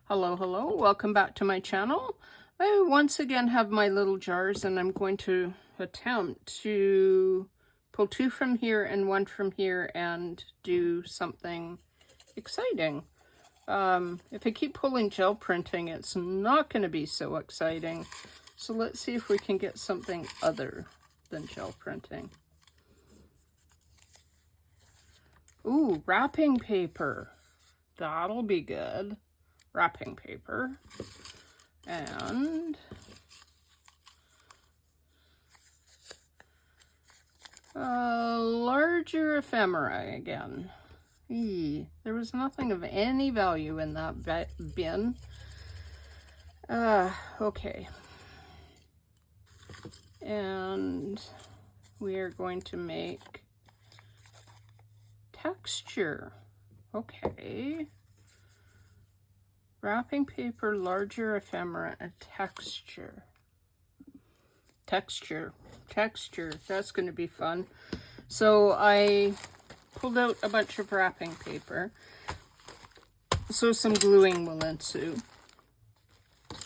Hello, hello, welcome back to my channel. I once again have my little jars and I'm going to attempt to pull two from here and one from here and do something exciting. If I keep pulling gel printing, it's not going to be so exciting. So let's see if we can get something other than gel printing. Ooh, wrapping paper. That'll be good. Wrapping paper. And a larger ephemera again. There was nothing of any value in that bin. Okay. And we are going to make texture. Okay. Wrapping paper, larger ephemera, a texture. Texture. That's going to be fun. So I pulled out a bunch of wrapping paper. So some gluing will ensue.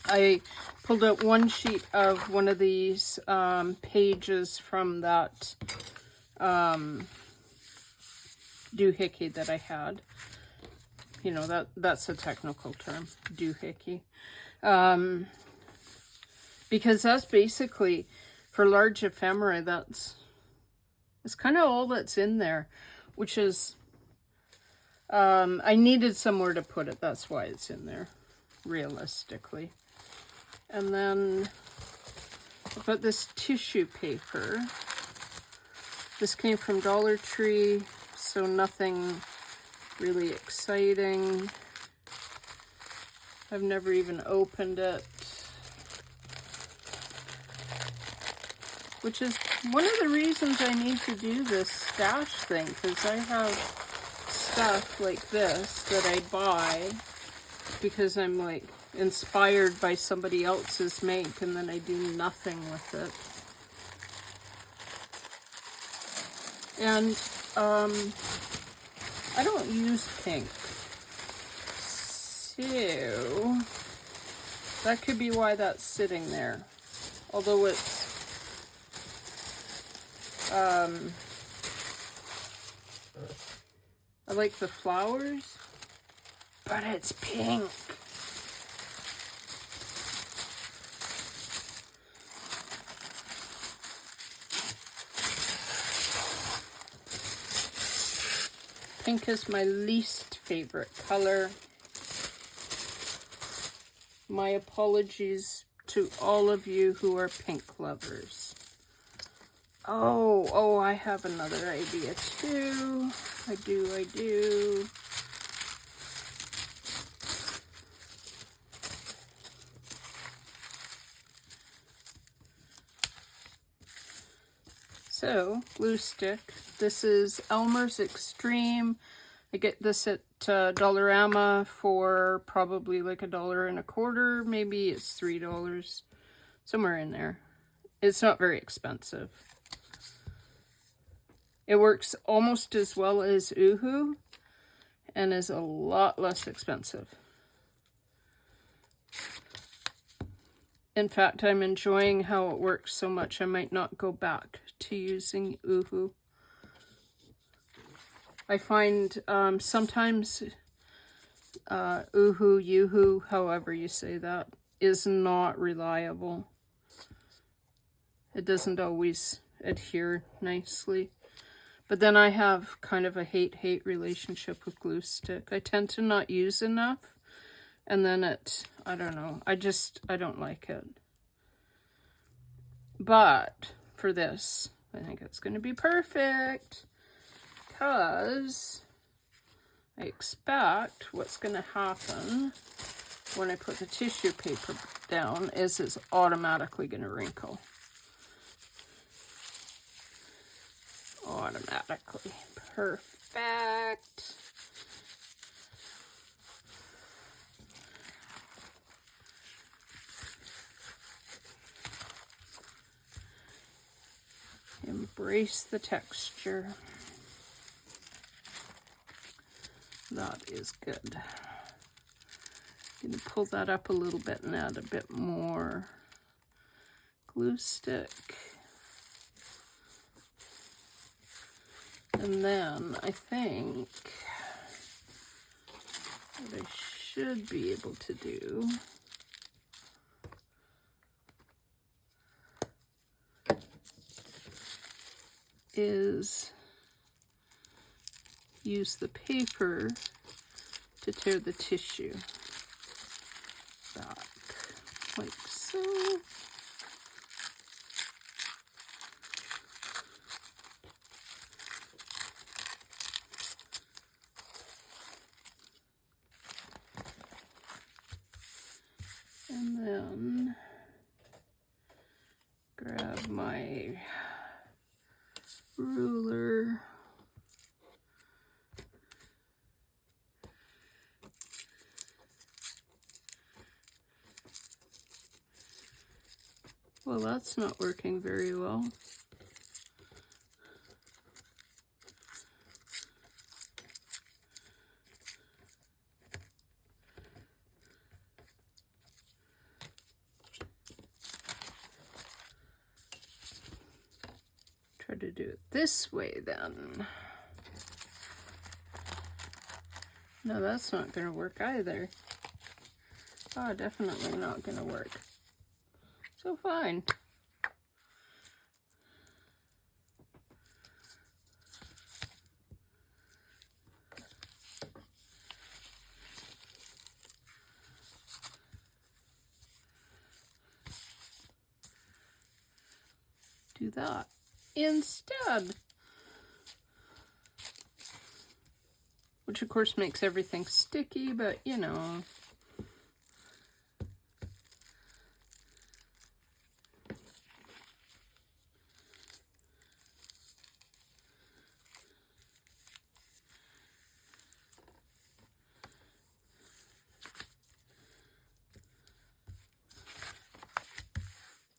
I pulled out one sheet of one of these pages from that doohickey that I had. You know, that's a technical term, doohickey. Because that's basically, for large ephemera, that's kind of all that's in there, which is, I needed somewhere to put it, that's why it's in there, realistically. And then I've got this tissue paper. This came from Dollar Tree, so nothing really exciting. I've never even opened it. Which is one of the reasons I need to do this stash thing, because I have stuff like this that I buy because I'm like inspired by somebody else's make, and then I do nothing with it. And I don't use pink, so that could be why that's sitting there. Although it's, I like the flowers, but it's pink. Pink is my least favorite color. My apologies to all of you who are pink lovers. Oh, I have another idea too. I do. So, glue stick. This is Elmer's Extreme. I get this at Dollarama for probably like $1.25. Maybe it's $3. Somewhere in there. It's not very expensive. It works almost as well as Uhu and is a lot less expensive. In fact, I'm enjoying how it works so much I might not go back to using Uhu. I find sometimes Uhu, Yuhu, however you say that, is not reliable. It doesn't always adhere nicely. But then I have kind of a hate-hate relationship with glue stick. I tend to not use enough, and then I don't know, I don't like it. But for this, I think it's going to be perfect, because I expect what's going to happen when I put the tissue paper down is it's automatically going to wrinkle. Automatically. Perfect. Embrace the texture. That is good. I'm going to pull that up a little bit and add a bit more glue stick. And then I think what I should be able to do is use the paper to tear the tissue back, like so. And then grab my ruler. Well, that's not working very well. Try to do it this way then. No, that's not going to work either. Oh, definitely not going to work. So fine. Do that instead. Which of course makes everything sticky, but you know.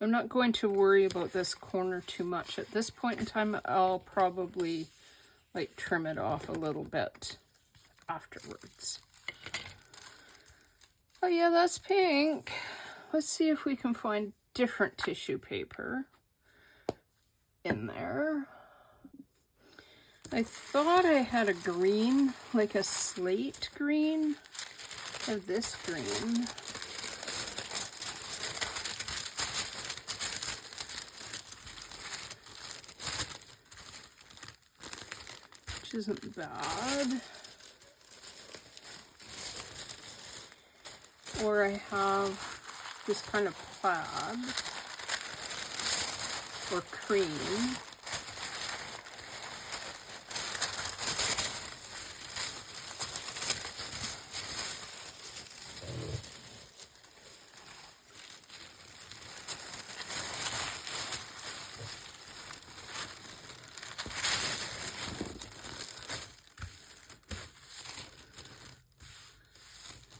I'm not going to worry about this corner too much. At this point in time, I'll probably like trim it off a little bit afterwards. Oh yeah, that's pink. Let's see if we can find different tissue paper in there. I thought I had a green, like a slate green, or this green. Which isn't bad. Or I have this kind of plaid or cream.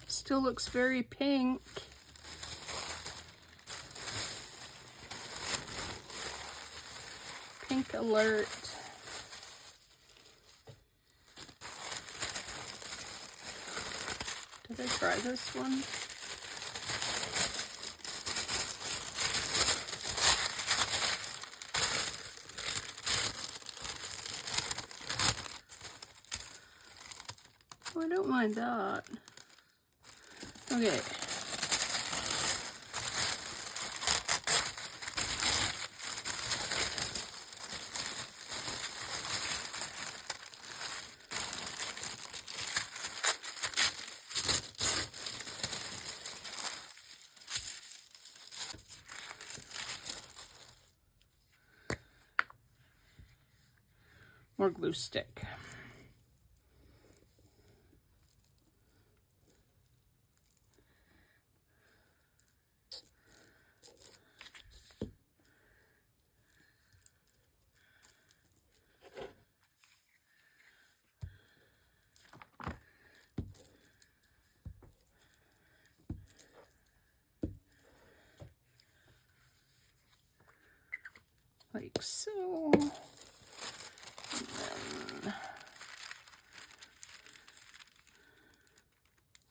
Still looks very pink. Pink alert. Did I try this one? Oh, I don't mind that. Okay. More glue stick. Like so. And then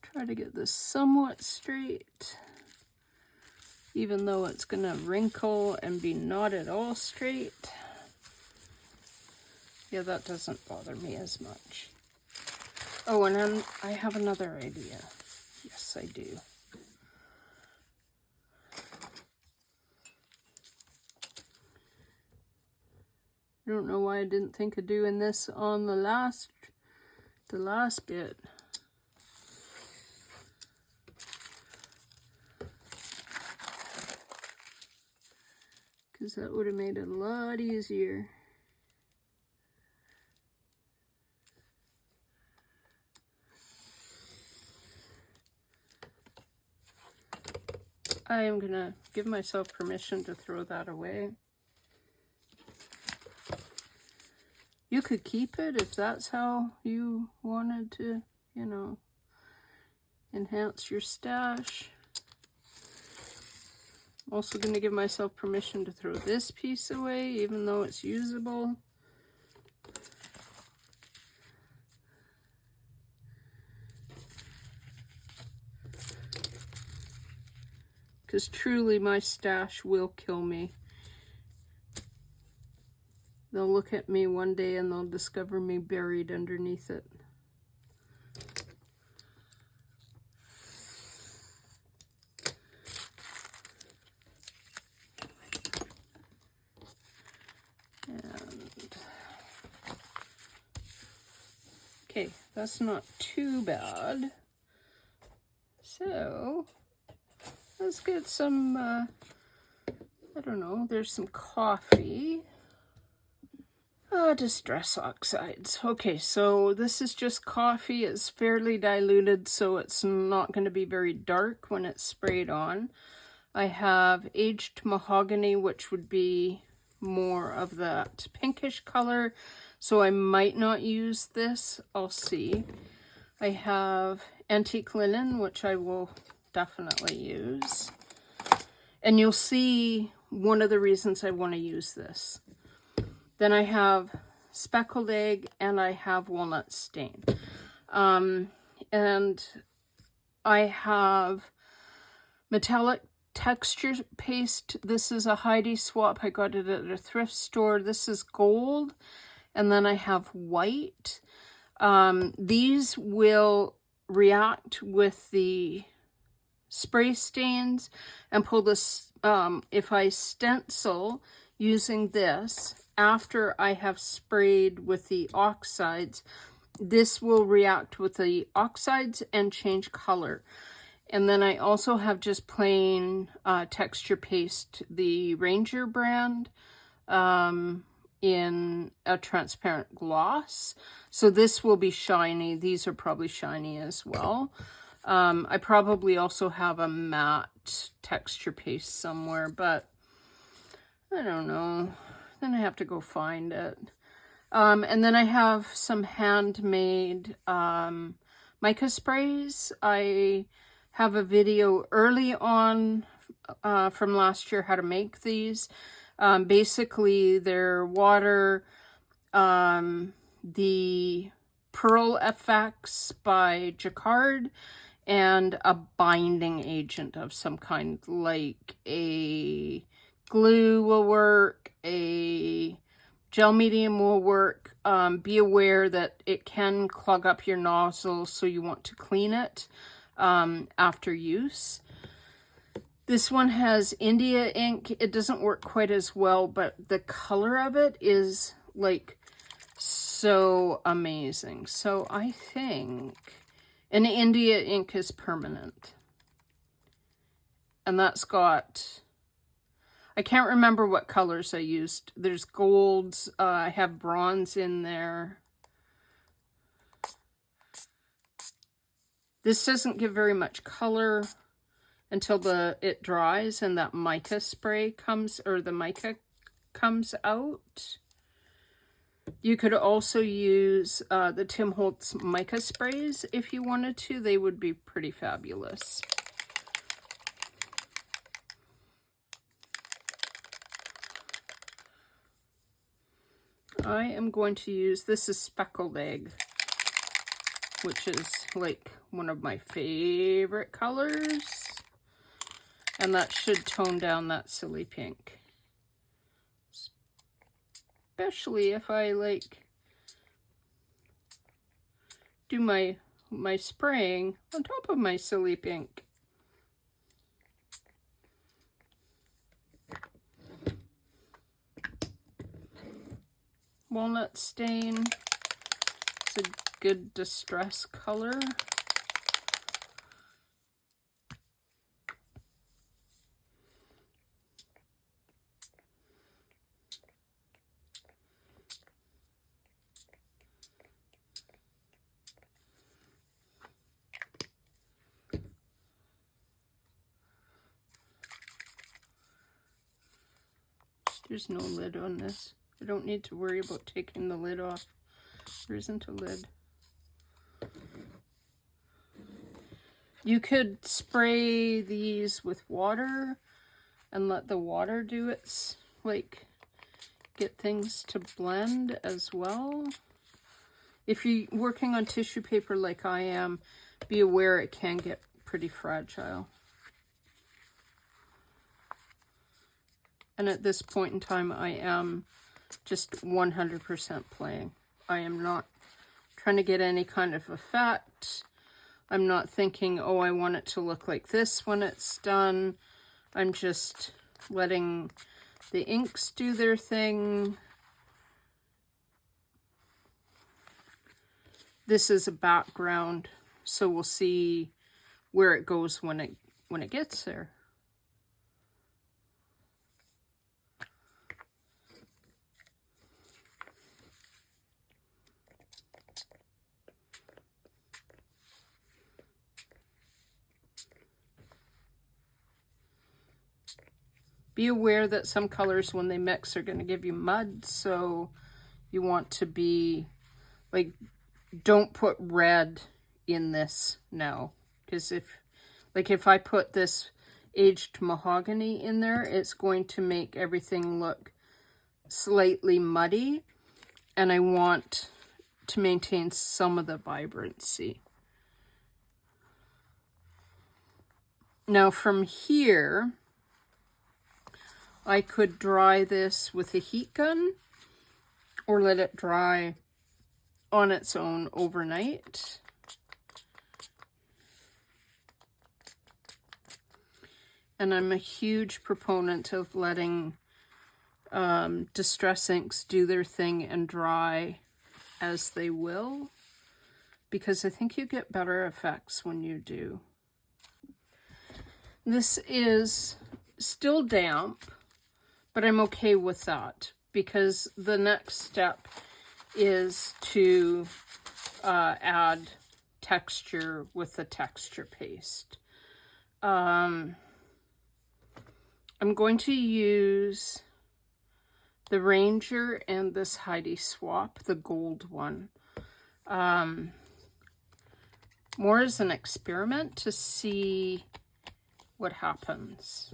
try Try to get this somewhat straight, even though it's gonna wrinkle and be not at all straight. Yeah, that doesn't bother me as much. Oh, and then I have another idea. Yes, I do. I don't know why I didn't think of doing this on the last bit. Because that would have made it a lot easier. I am gonna give myself permission to throw that away. You could keep it if that's how you wanted to, you know, enhance your stash. I'm also going to give myself permission to throw this piece away, even though it's usable. Because truly my stash will kill me. They'll look at me one day and they'll discover me buried underneath it. And okay, that's not too bad. So let's get some, I don't know, there's some coffee. Distress oxides. Okay, so this is just coffee. It's fairly diluted, so it's not going to be very dark when it's sprayed on. I have aged mahogany, which would be more of that pinkish color, so I might not use this. I'll see. I have antique linen, which I will definitely use. And you'll see one of the reasons I want to use this. Then I have speckled egg and I have walnut stain. And I have metallic texture paste. This is a Heidi swap. I got it at a thrift store. This is gold. And then I have white. These will react with the spray stains and pull this, if I stencil using this after I have sprayed with the oxides, this will react with the oxides and change color. And then I also have just plain texture paste, the Ranger brand, in a transparent gloss. So this will be shiny. These are probably shiny as well. I probably also have a matte texture paste somewhere, but I don't know. Then I have to go find it. And then I have some handmade mica sprays. I have a video early on from last year how to make these. Basically, they're water, the Pearl FX by Jacquard, and a binding agent of some kind, like a glue will work, a gel medium will work. Be aware that it can clog up your nozzle, so you want to clean it after use. This one has India ink. It doesn't work quite as well, but the color of it is like so amazing. So I think, and India ink is permanent. And that's got, I can't remember what colors I used. There's golds, I have bronze in there. This doesn't give very much color until it dries and that mica spray comes, or the mica comes out. You could also use the Tim Holtz mica sprays if you wanted to. They would be pretty fabulous. I am going to use, this is speckled egg, which is like one of my favorite colors. And that should tone down that silly pink. Especially if I like do my spraying on top of my silly pink. Walnut stain. It's a good distress color. There's no lid on this. I don't need to worry about taking the lid off. There isn't a lid. You could spray these with water and let the water do its, like, get things to blend as well. If you're working on tissue paper like I am, be aware it can get pretty fragile. And at this point in time, I am just 100% playing. I am not trying to get any kind of effect. I'm not thinking, oh, I want it to look like this when it's done. I'm just letting the inks do their thing. This is a background, so we'll see where it goes when it gets there. Be aware that some colors, when they mix, are going to give you mud, so you want to be, like, don't put red in this now. Because if I put this aged mahogany in there, it's going to make everything look slightly muddy, and I want to maintain some of the vibrancy. Now from here, I could dry this with a heat gun or let it dry on its own overnight. And I'm a huge proponent of letting distress inks do their thing and dry as they will, because I think you get better effects when you do. This is still damp, but I'm okay with that, because the next step is to add texture with the texture paste. I'm going to use the Ranger and this Heidi Swap, the gold one, more as an experiment to see what happens.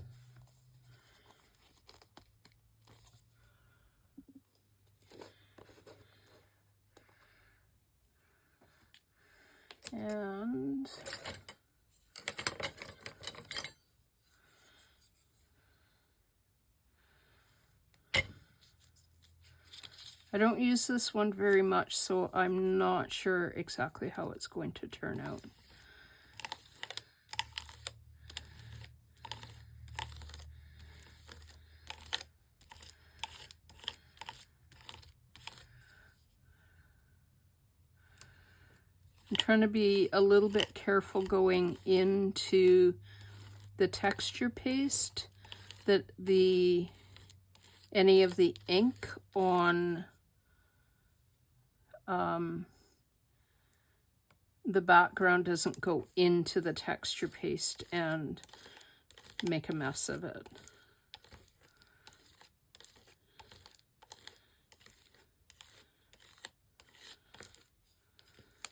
And I don't use this one very much, so I'm not sure exactly how it's going to turn out. I'm trying to be a little bit careful going into the texture paste that any of the ink on the background doesn't go into the texture paste and make a mess of it.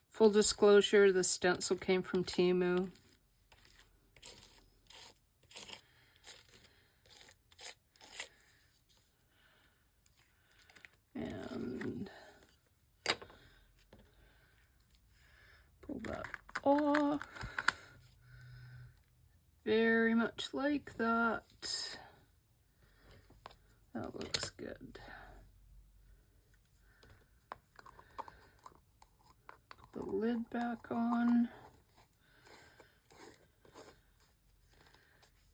Full disclosure, the stencil came from Temu. And pull that off. Very much like that. That looks good. Put the lid back on.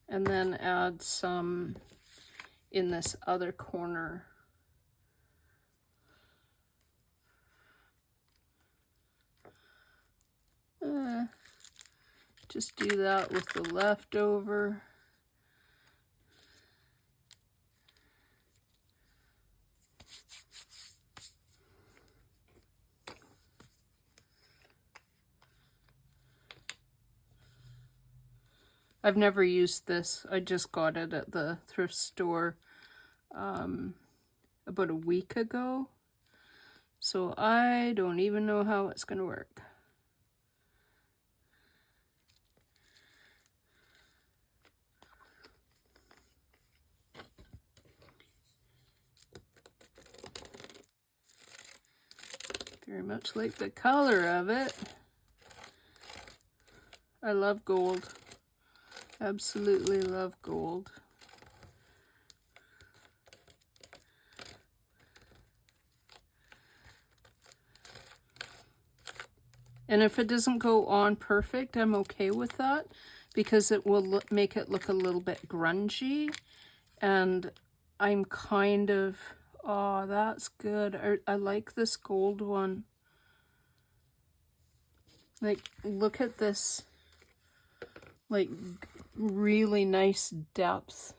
And then add some in this other corner. Just do that with the leftover. I've never used this. I just got it at the thrift store about a week ago. So I don't even know how it's going to work. Very much like the color of it. I love gold. Absolutely love gold. And if it doesn't go on perfect, I'm okay with that because it will make it look a little bit grungy. And I'm kind of, oh, that's good. I like this gold one. Like, look at this, like, really nice depth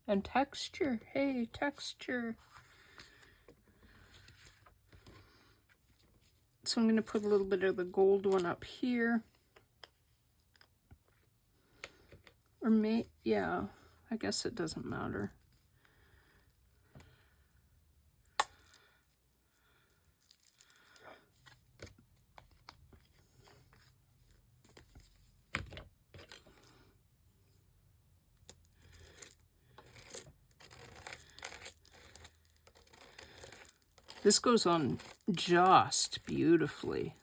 and texture. Hey, texture. So I'm going to put a little bit of the gold one up here. Or yeah, I guess it doesn't matter. This goes on just beautifully.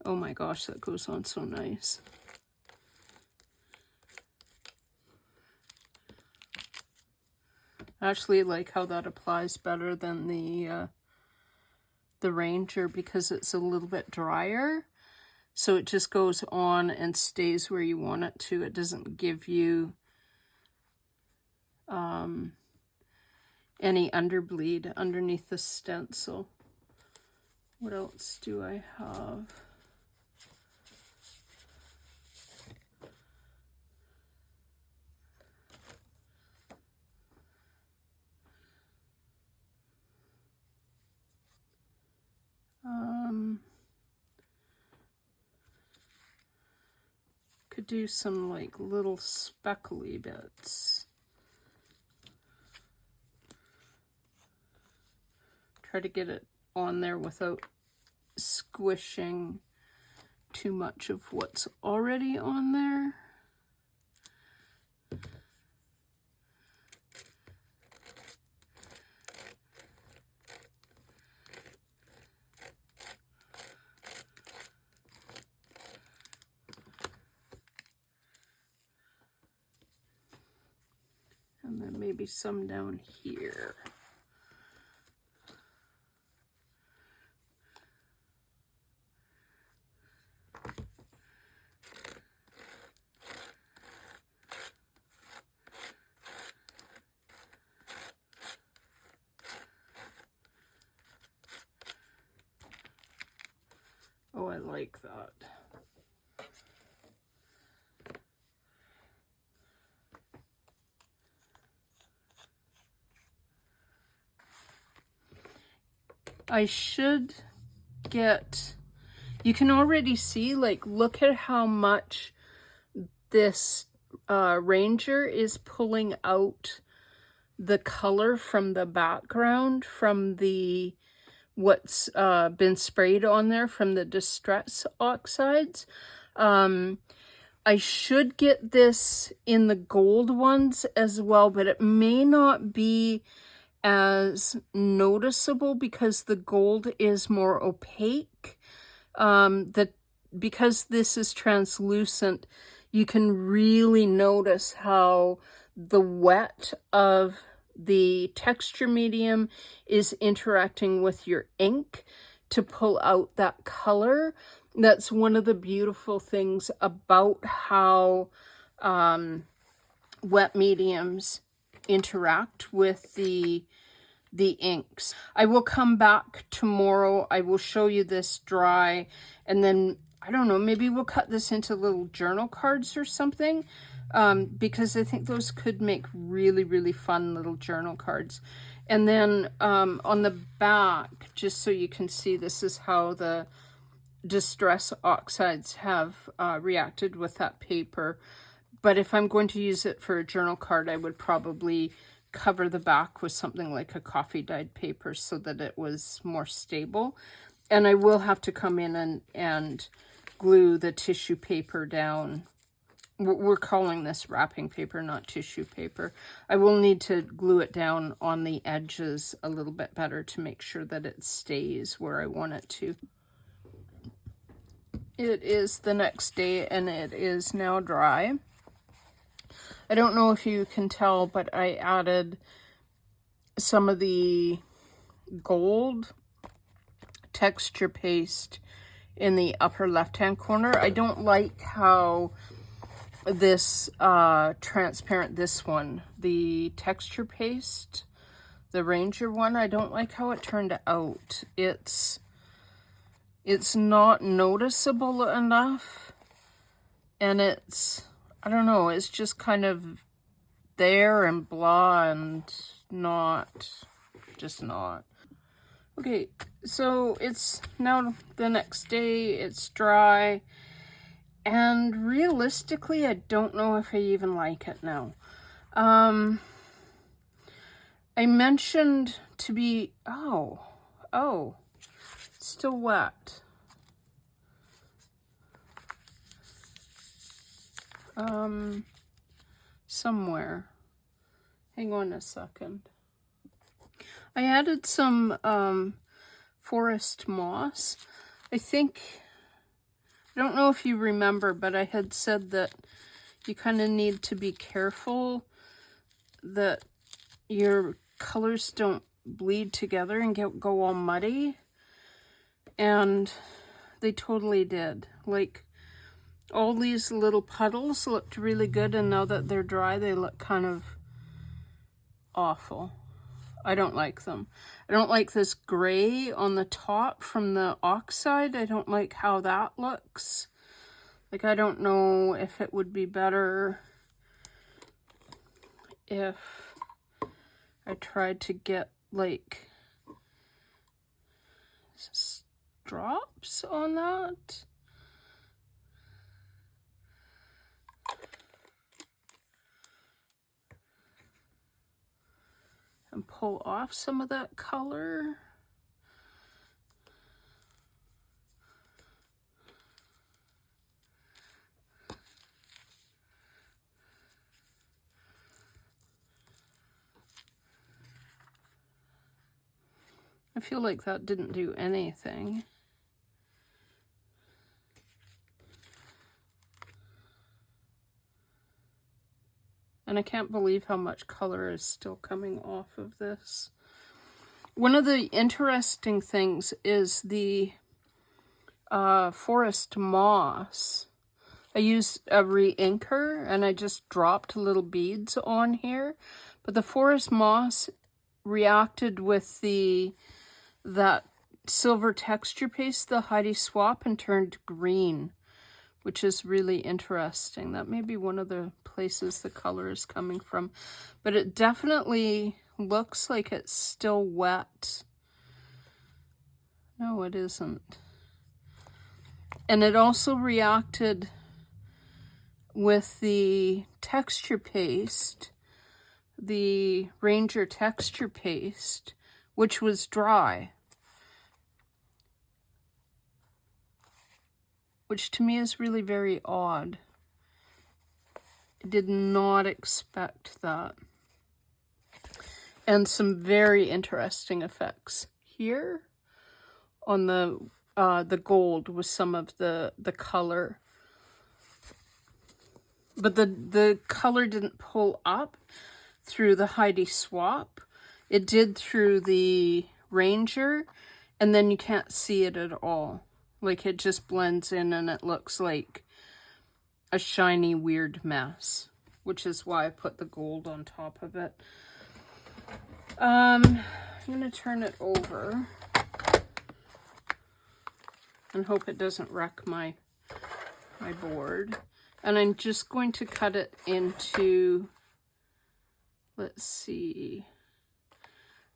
Oh my gosh, that goes on so nice. I actually like how that applies better than the Ranger because it's a little bit drier. So it just goes on and stays where you want it to. It doesn't give you any underbleed underneath the stencil. What else do I have? Could do some like little speckly bits. Try to get it on there without squishing too much of what's already on there. And then maybe some down here. Oh, I like that. I should get, you can already see, like, look at how much this Ranger is pulling out the color from the background, from the what's been sprayed on there from the Distress Oxides. I should get this in the gold ones as well, but it may not be as noticeable because the gold is more opaque. because this is translucent, you can really notice how the wet of the texture medium is interacting with your ink to pull out that color. That's one of the beautiful things about how wet mediums interact with the inks. I will come back tomorrow. I will show you this dry, and then, I don't know, maybe we'll cut this into little journal cards or something, because I think those could make really, really fun little journal cards. And then on the back, just so you can see, this is how the Distress Oxides have reacted with that paper. But if I'm going to use it for a journal card, I would probably cover the back with something like a coffee dyed paper so that it was more stable. And I will have to come in and glue the tissue paper down. We're calling this wrapping paper, not tissue paper. I will need to glue it down on the edges a little bit better to make sure that it stays where I want it to. It is the next day and it is now dry. I don't know if you can tell, but I added some of the gold texture paste in the upper left-hand corner. I don't like how this transparent, this one, the texture paste, the Ranger one, I don't like how it turned out. It's not noticeable enough, and it's, I don't know, it's just kind of there and blah and just not. Okay, so it's now the next day, it's dry, and realistically, I don't know if I even like it now. I mentioned to be, oh, it's still wet. Somewhere. Hang on a second. I added some forest moss. I don't know if you remember, but I had said that you kind of need to be careful that your colors don't bleed together and go all muddy. And they totally did. Like, all these little puddles looked really good, and now that they're dry, they look kind of awful. I don't like them. I don't like this gray on the top from the Oxide. I don't like how that looks. Like, I don't know if it would be better if I tried to get, like, drops on that. And pull off some of that color. I feel like that didn't do anything. And I can't believe how much color is still coming off of this. One of the interesting things is the forest moss. I used a re-inker and I just dropped little beads on here. But the forest moss reacted with that silver texture paste, the Heidi Swap, and turned green, which is really interesting. That may be one of the places the color is coming from. But it definitely looks like it's still wet. No, it isn't. And it also reacted with the texture paste, the Ranger texture paste, which was dry. Which to me is really very odd. I did not expect that. And some very interesting effects here on the the gold with some of the color. But the color didn't pull up through the Heidi swap. It did through the Ranger, and then you can't see it at all. Like, it just blends in and it looks like a shiny, weird mess, which is why I put the gold on top of it. I'm going to turn it over and hope it doesn't wreck my board. And I'm just going to cut it into, let's see,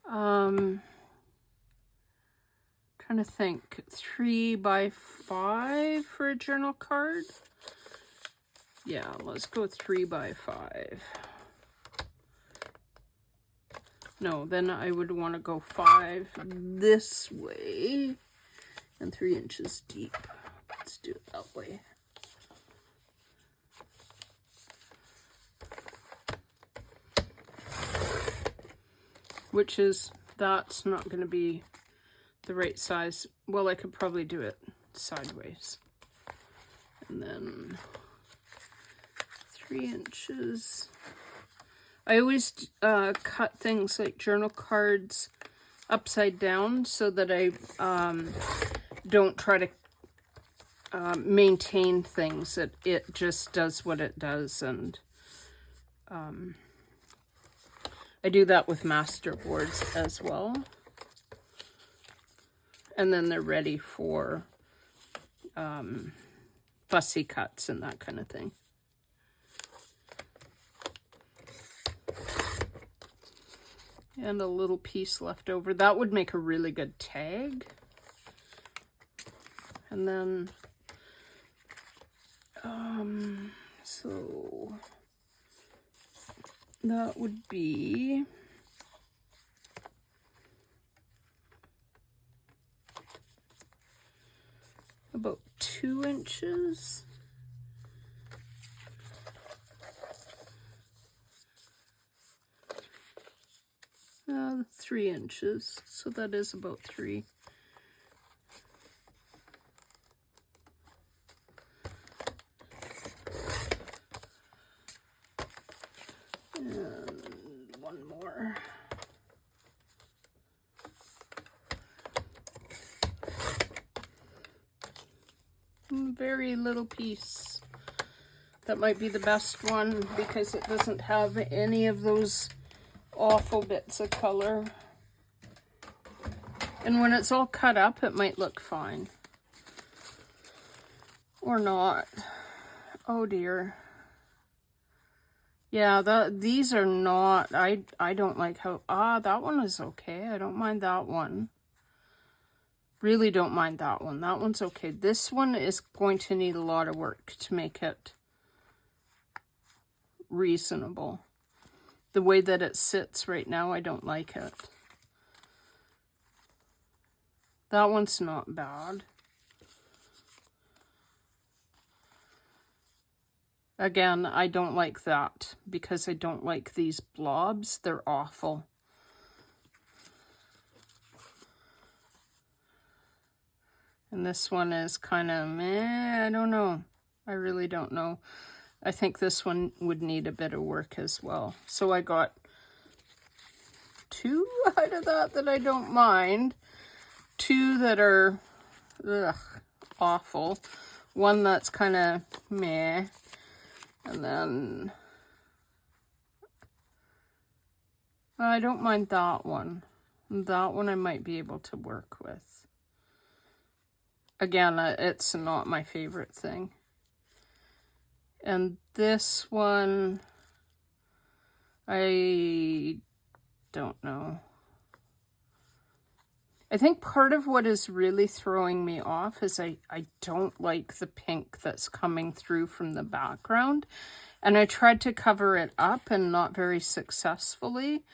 trying to think, 3 by 5 for a journal card. Yeah, let's go 3 by 5. No, then I would want to go 5 this way and 3 inches deep. Let's do it that way. Which is, that's not going to be the right size. Well, I could probably do it sideways. And then 3 inches. I always cut things like journal cards upside down so that I don't try to maintain things. It just does what it does, and I do that with master boards as well. And then they're ready for fussy cuts and that kind of thing. And a little piece left over. That would make a really good tag. And then, so that would be about 2 inches. 3 inches, so that is about 3. And one more. Very little piece. That might be the best one because it doesn't have any of those awful bits of color. And when it's all cut up, it might look fine. Or not. Oh dear. Yeah, these are not, I don't like how, that one is okay. I don't mind that one. Really don't mind that one. That one's okay. This one is going to need a lot of work to make it reasonable. The way that it sits right now, I don't like it. That one's not bad. Again, I don't like that because I don't like these blobs. They're awful. And this one is kind of meh, I don't know. I really don't know. I think this one would need a bit of work as well. So I got 2 out of that I don't mind. 2 that are awful. 1 that's kind of meh. And then I don't mind that one. That one I might be able to work with. Again, it's not my favorite thing. And this one, I don't know. I think part of what is really throwing me off is I don't like the pink that's coming through from the background. And I tried to cover it up and not very successfully.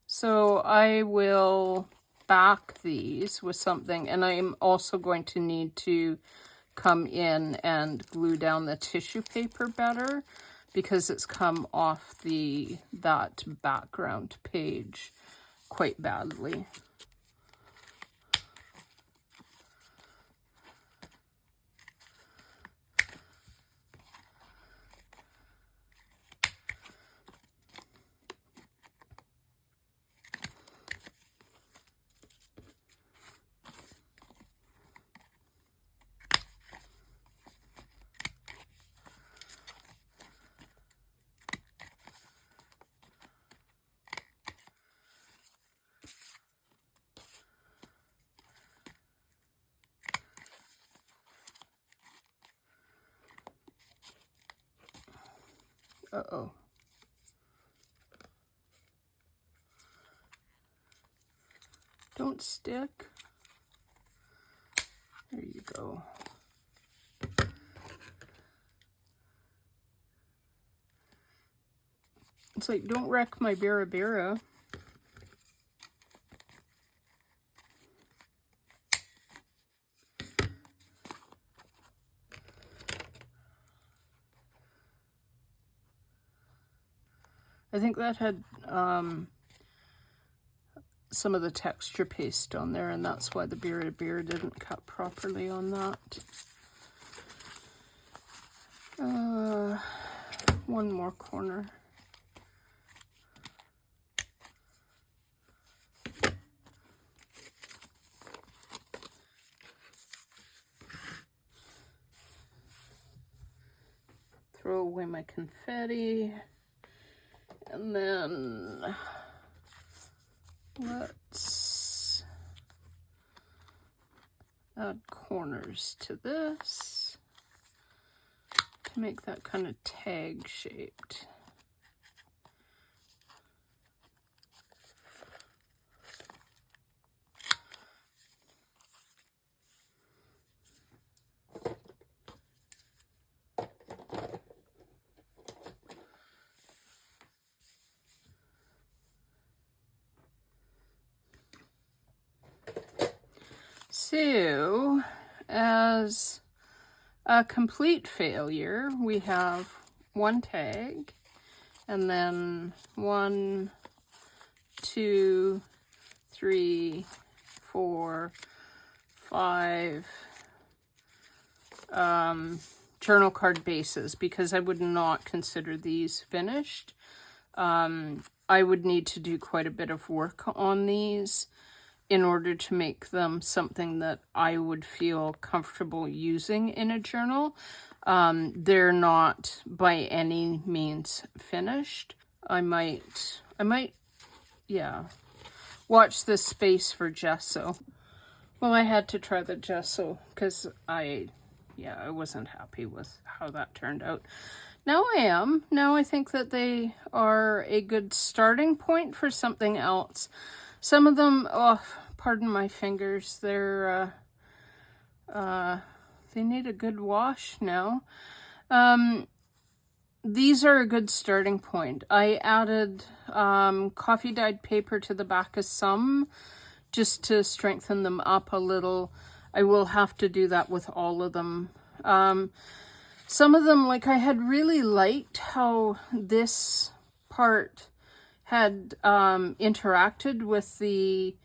So I will back these with something, and I'm also going to need to come in and glue down the tissue paper better because it's come off that background page quite badly. Uh-oh. Don't stick. There you go. It's like, don't wreck my Bera Bera. I think that had some of the texture paste on there, and that's why the Bera Bera didn't cut properly on that. One more corner. Throw away my confetti. And then let's add corners to this to make that kind of tag shaped. So, as a complete failure, we have one tag, and then 1, 2, 3, 4, 5 journal card bases, because I would not consider these finished. I would need to do quite a bit of work on these in order to make them something that I would feel comfortable using in a journal. They're not by any means finished. I might, yeah, watch this space for gesso. Well, I had to try the gesso because I wasn't happy with how that turned out. Now I am. Now I think that they are a good starting point for something else. Some of them, oh, pardon my fingers, they're, they need a good wash now. These are a good starting point. I added coffee dyed paper to the back of some just to strengthen them up a little. I will have to do that with all of them. Some of them, like, I had really liked how this part had interacted with the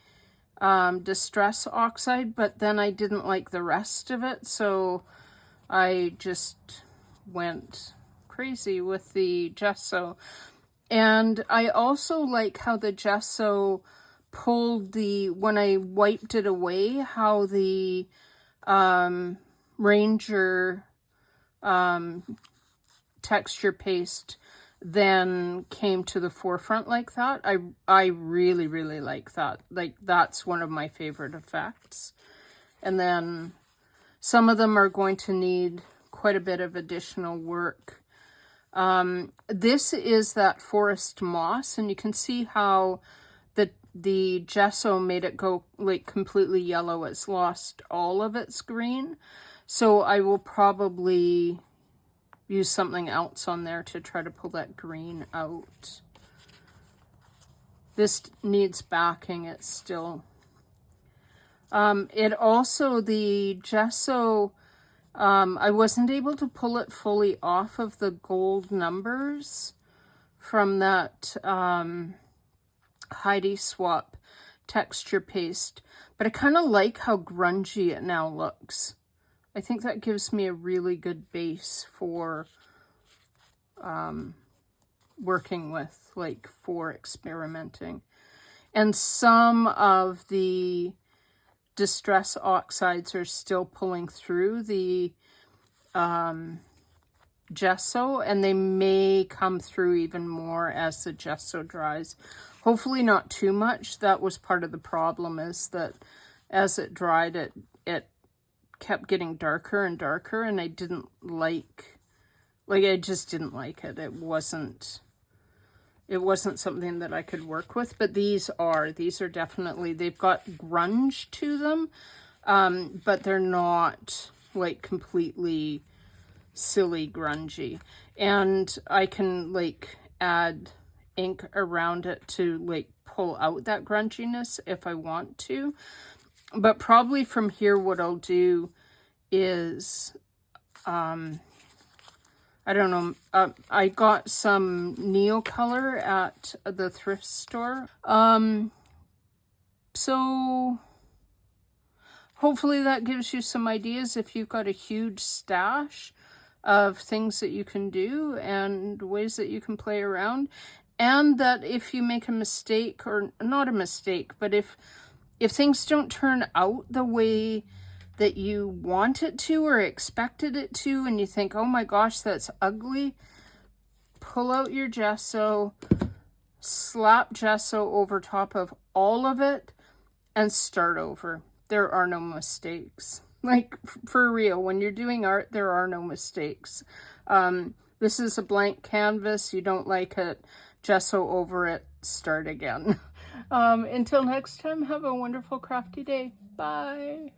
Distress Oxide, but then I didn't like the rest of it, so I just went crazy with the gesso. And I also like how the gesso pulled when I wiped it away, how the Ranger texture paste then came to the forefront like that. I really, really like that. Like, that's one of my favorite effects. And then some of them are going to need quite a bit of additional work. This is that forest moss, and you can see how the gesso made it go like completely yellow. It's lost all of its green. So I will probably use something else on there to try to pull that green out. This needs backing. It's still... it also, the gesso I wasn't able to pull it fully off of the gold numbers from that Heidi Swap texture paste, but I kind of like how grungy it now looks. I think that gives me a really good base for working with, like for experimenting. And some of the Distress Oxides are still pulling through the gesso, and they may come through even more as the gesso dries. Hopefully not too much. That was part of the problem, is that as it dried, it kept getting darker and darker, and I didn't like I just didn't like it. It wasn't something that I could work with, but these are definitely, they've got grunge to them, but they're not like completely silly grungy. And I can like add ink around it to like pull out that grunginess if I want to. But probably from here what I'll do is I don't know, I got some Neocolor at the thrift store. So hopefully that gives you some ideas if you've got a huge stash of things that you can do and ways that you can play around. And that if you make a mistake, or not a mistake, but if things don't turn out the way that you want it to or expected it to, and you think, oh my gosh, that's ugly, pull out your gesso, slap gesso over top of all of it, and start over. There are no mistakes. Like, for real, when you're doing art, there are no mistakes. This is a blank canvas. You don't like it, gesso over it, start again. Until next time, have a wonderful crafty day. Bye.